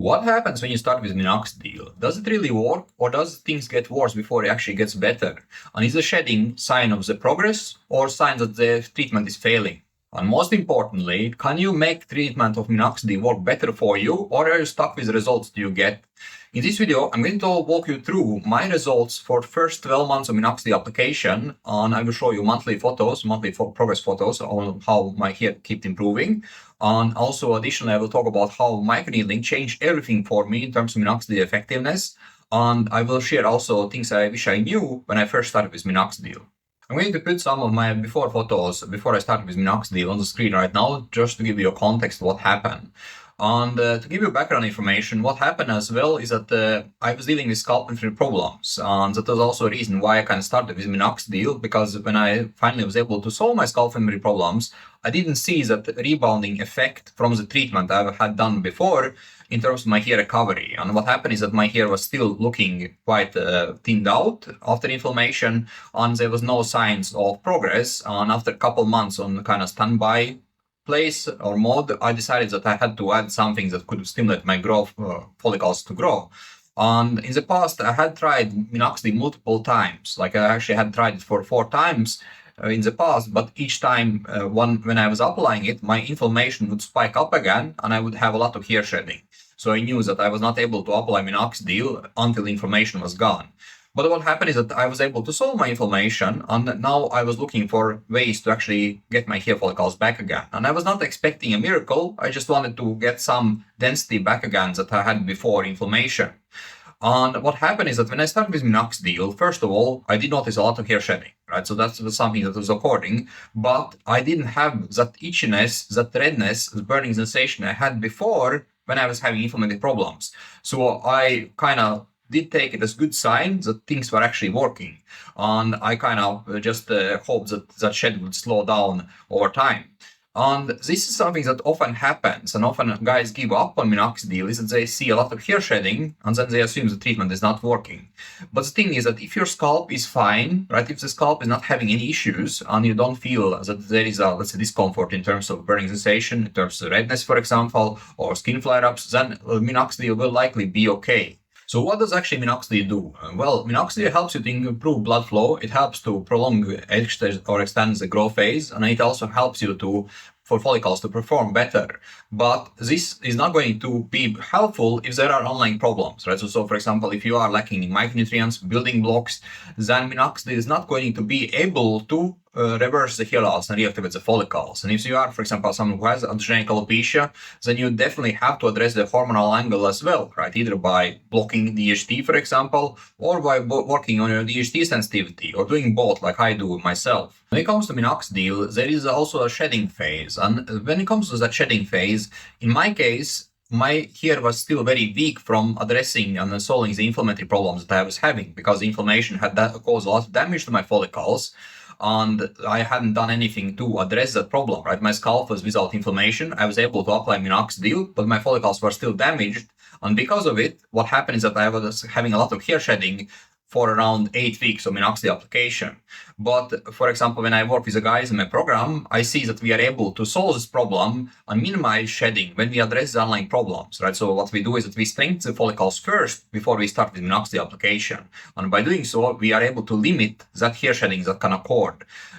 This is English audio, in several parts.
What happens when you start with Minoxidil? Does it really work, or does things get worse before it actually gets better? And is the shedding sign of the progress or sign that the treatment is failing? And most importantly, can you make treatment of Minoxidil work better for you, or are you stuck with the results you get? In this video, I'm going to walk you through my results for first 12 months of Minoxidil application, and I will show you monthly progress photos on how my hair kept improving. And also, additionally, I will talk about how microneedling changed everything for me in terms of Minoxidil effectiveness. And I will share also things I wish I knew when I first started with Minoxidil. I'm going to put some of my before photos before I started with Minoxidil on the screen right now, just to give you a context of what happened. And to give you background information, what happened as well is that I was dealing with scalp injury problems. And that was also a reason why I kind of started with Minoxidil, because when I finally was able to solve my scalp injury problems, I didn't see that rebounding effect from the treatment I had done before in terms of my hair recovery. And what happened is that my hair was still looking quite thinned out after inflammation, and there was no signs of progress. And after a couple months on kind of standby place or mode, I decided that I had to add something that could stimulate my growth follicles to grow. And in the past, I had tried Minoxidil multiple times. Like I actually had tried it for 4 times in the past, but each time when I was applying it, my inflammation would spike up again and I would have a lot of hair shedding. So I knew that I was not able to apply Minoxidil until the inflammation was gone. But what happened is that I was able to solve my inflammation, and now I was looking for ways to actually get my hair follicles back again. And I was not expecting a miracle, I just wanted to get some density back again that I had before inflammation. And what happened is that when I started with Minoxidil, first of all, I did notice a lot of hair shedding, right? So that was something that was occurring, but I didn't have that itchiness, that redness, the burning sensation I had before when I was having inflammatory problems. So I kind of did take it as good sign that things were actually working. And I kind of just hoped that shed would slow down over time. And this is something that often happens, and often guys give up on Minoxidil, is that they see a lot of hair shedding and then they assume the treatment is not working. But the thing is that if your scalp is fine, right, if the scalp is not having any issues and you don't feel that there is a, let's say, discomfort in terms of burning sensation, in terms of redness, for example, or skin flare-ups, then Minoxidil will likely be okay. So what does actually Minoxidil do? Well, Minoxidil helps you to improve blood flow. It helps to prolong or extend the growth phase, and it also helps you for follicles to perform better. But this is not going to be helpful if there are underlying problems, right? So for example, if you are lacking in micronutrients, building blocks, then Minoxidil is not going to be able to reverse the hair loss and reactivate the follicles. And if you are, for example, someone who has androgenic alopecia, then you definitely have to address the hormonal angle as well, right? Either by blocking DHT, for example, or by working on your DHT sensitivity, or doing both like I do myself. When it comes to Minoxidil, there is also a shedding phase. And when it comes to that shedding phase, in my case, my hair was still very weak from addressing and solving the inflammatory problems that I was having, because the inflammation had caused a lot of damage to my follicles. And I hadn't done anything to address that problem, right? My scalp was without inflammation. I was able to apply Minoxidil, but my follicles were still damaged. And because of it, what happened is that I was having a lot of hair shedding for around 8 weeks of Minoxidil application. But for example, when I work with the guys in my program, I see that we are able to solve this problem and minimize shedding when we address the underlying problems, right? So what we do is that we strengthen the follicles first before we start with Minoxidil application. And by doing so, we are able to limit that hair shedding that can occur.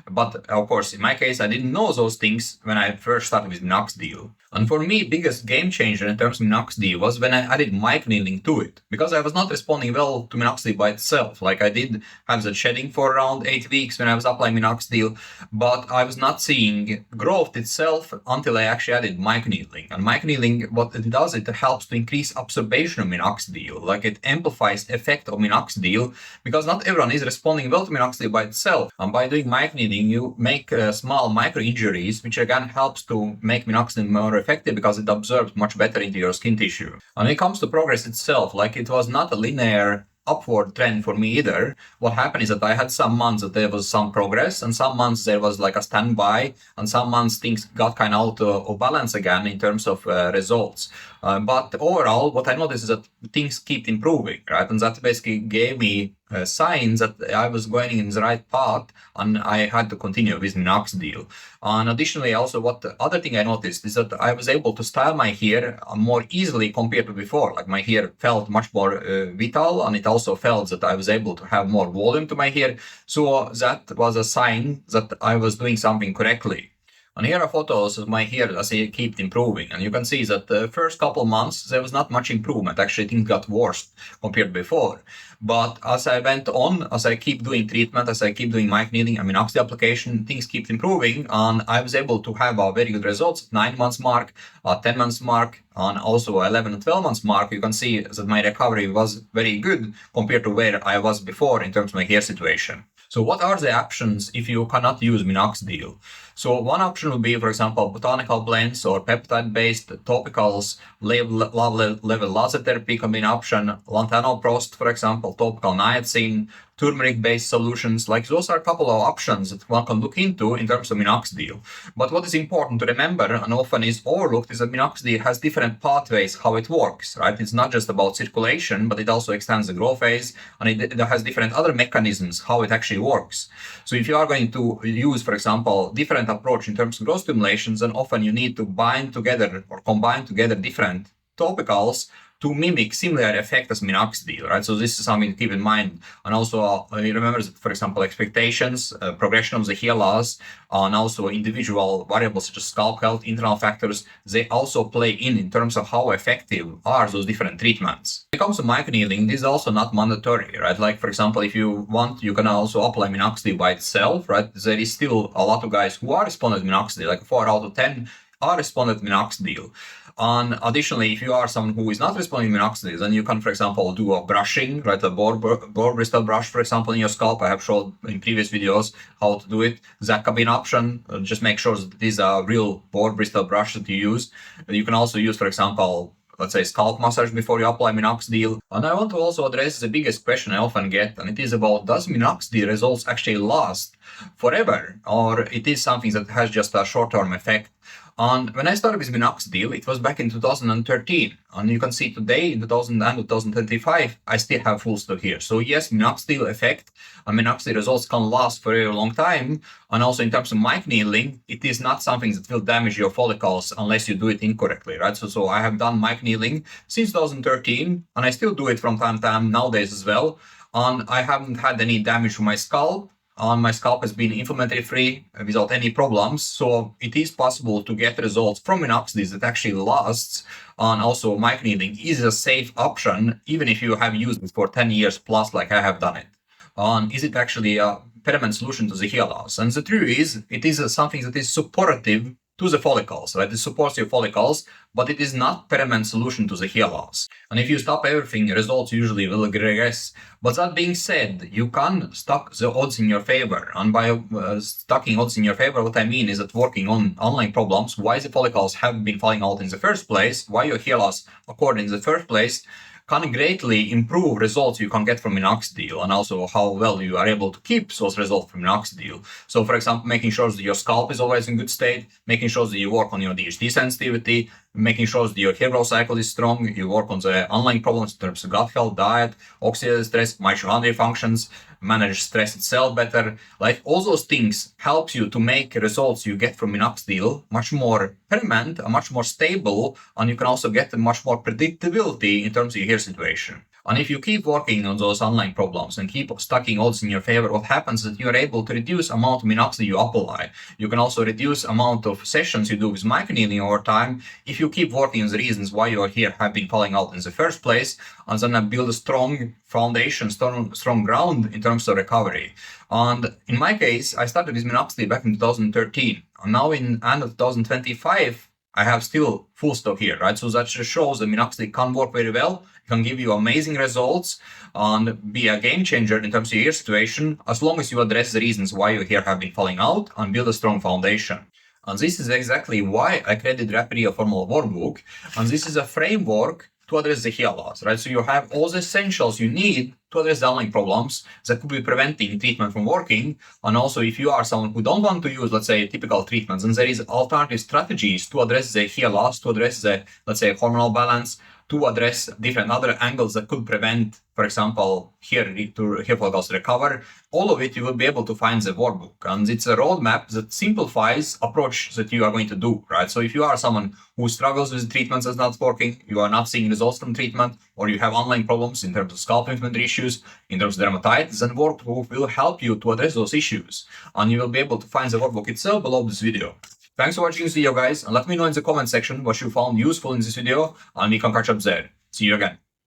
But of course, in my case, I didn't know those things when I first started with Minoxidil. And for me, biggest game changer in terms of Minoxidil was when I added microneedling to it, because I was not responding well to Minoxidil by itself. Like I did have that shedding for around 8 weeks when I was applying Minoxidil, but I was not seeing growth itself until I actually added microneedling. And microneedling, what it does, it helps to increase absorption of Minoxidil. Like it amplifies the effect of Minoxidil, because not everyone is responding well to Minoxidil by itself. And by doing microneedling, you make small micro injuries, which again helps to make Minoxidil more effective because it absorbs much better into your skin tissue. And when it comes to progress itself, like it was not a linear upward trend for me either. What happened is that I had some months that there was some progress, and some months there was like a standby, and some months things got kind of out of balance again in terms of results. But overall, what I noticed is that things keep improving, right? And that basically gave me signs that I was going in the right path, and I had to continue with Minoxidil. And additionally, also, what the other thing I noticed is that I was able to style my hair more easily compared to before. Like my hair felt much more vital, and it also felt that I was able to have more volume to my hair. So that was a sign that I was doing something correctly. And here are photos of my hair as it kept improving. And you can see that the first couple months, there was not much improvement. Actually, things got worse compared to before. But as I went on, as I keep doing treatment, as I keep doing microneedling and minoxidil application, things kept improving. And I was able to have a very good results at 9 months mark, 10 months mark, and also 11 and 12 months mark. You can see that my recovery was very good compared to where I was before in terms of my hair situation. So what are the options if you cannot use Minoxidil? So one option would be, for example, botanical blends or peptide-based topicals, level laser therapy can be an option, lantanoprost, for example, topical niacin, turmeric-based solutions. Like those are a couple of options that one can look into in terms of Minoxidil. But what is important to remember, and often is overlooked, is that Minoxidil has different pathways how it works, right? It's not just about circulation, but it also extends the growth phase, and it has different other mechanisms how it actually works. So if you are going to use, for example, different approach in terms of growth stimulations, then often you need to bind together or combine together different topicals to mimic similar effect as Minoxidil, right? So this is something to keep in mind. And also remember that, for example, expectations, progression of the hair loss, and also individual variables such as scalp health, internal factors, they also play in terms of how effective are those different treatments. When it comes to microneedling, this is also not mandatory, right? Like, for example, if you want, you can also apply Minoxidil by itself, right? There is still a lot of guys who are responding to Minoxidil, like 4 out of 10 are responding to Minoxidil. And additionally, if you are someone who is not responding to Minoxidil, then you can, for example, do a brushing, right? A boar bristle brush, for example, in your scalp. I have showed in previous videos how to do it. That can be an option. Just make sure that it is a real boar bristle brush that you use. You can also use, for example, let's say scalp massage before you apply Minoxidil. And I want to also address the biggest question I often get, and it is about, does Minoxidil results actually last forever, or it is something that has just a short-term effect? And when I started with Minoxidil, it was back in 2013. And you can see today, in 2025, I still have full stock here. So yes, Minoxidil effect and Minoxidil results can last for a very long time. And also in terms of microneedling, it is not something that will damage your follicles unless you do it incorrectly, right? So I have done microneedling since 2013, and I still do it from time to time nowadays as well. And I haven't had any damage to my scalp. And my scalp has been inflammatory free without any problems. So it is possible to get results from Minoxidil that actually lasts. And also microneedling is a safe option, even if you have used it for 10 years plus like I have done it. And is it actually a permanent solution to the hair loss? And the truth is, it is something that is supportive to the follicles, right? It supports your follicles, but it is not permanent solution to the hair loss. And if you stop everything, results usually will regress. But that being said, you can stack the odds in your favor. And by stacking odds in your favor, what I mean is that working on online problems, why the follicles have been falling out in the first place, why your hair loss occurred in the first place, can greatly improve results you can get from Minoxidil, and also how well you are able to keep those results from Minoxidil. So, for example, making sure that your scalp is always in good state, making sure that you work on your DHT sensitivity, making sure that your hair growth cycle is strong, you work on the underlying problems in terms of gut health, diet, oxidative stress, mitochondrial functions, manage stress itself better. Like all those things helps you to make results you get from Minoxidil much more permanent, much more stable, and you can also get much more predictability in terms of your hair situation. And if you keep working on those online problems and keep stacking odds in your favor, what happens is that you're able to reduce amount of Minoxidil you apply. You can also reduce amount of sessions you do with microneedling over time if you keep working on the reasons why your hair have been falling out in the first place, and then build a strong foundation, strong ground in terms of recovery. And in my case, I started with Minoxidil back in 2013. And now in end of 2025, I have still full stock here, right? So that just shows that Minoxidil can work very well. It can give you amazing results and be a game changer in terms of your hair situation, as long as you address the reasons why your hair have been falling out and build a strong foundation. And this is exactly why I created RRF Workbook. And this is a framework to address the hair loss, right? So you have all the essentials you need to address the underlying problems that could be preventing treatment from working. And also, if you are someone who don't want to use, let's say, typical treatments, and there is alternative strategies to address the hair loss, to address the, let's say, hormonal balance, to address different other angles that could prevent, for example, hair follicles recover, all of it you will be able to find the workbook. And it's a roadmap that simplifies approach that you are going to do, right? So if you are someone who struggles with treatments that's not working, you are not seeing results from treatment, or you have online problems in terms of scalp inflammatory issues, in terms of dermatitis, then workbook will help you to address those issues. And you will be able to find the workbook itself below this video. Thanks for watching this video, guys, and let me know in the comment section what you found useful in this video, and we can catch up there. See you again.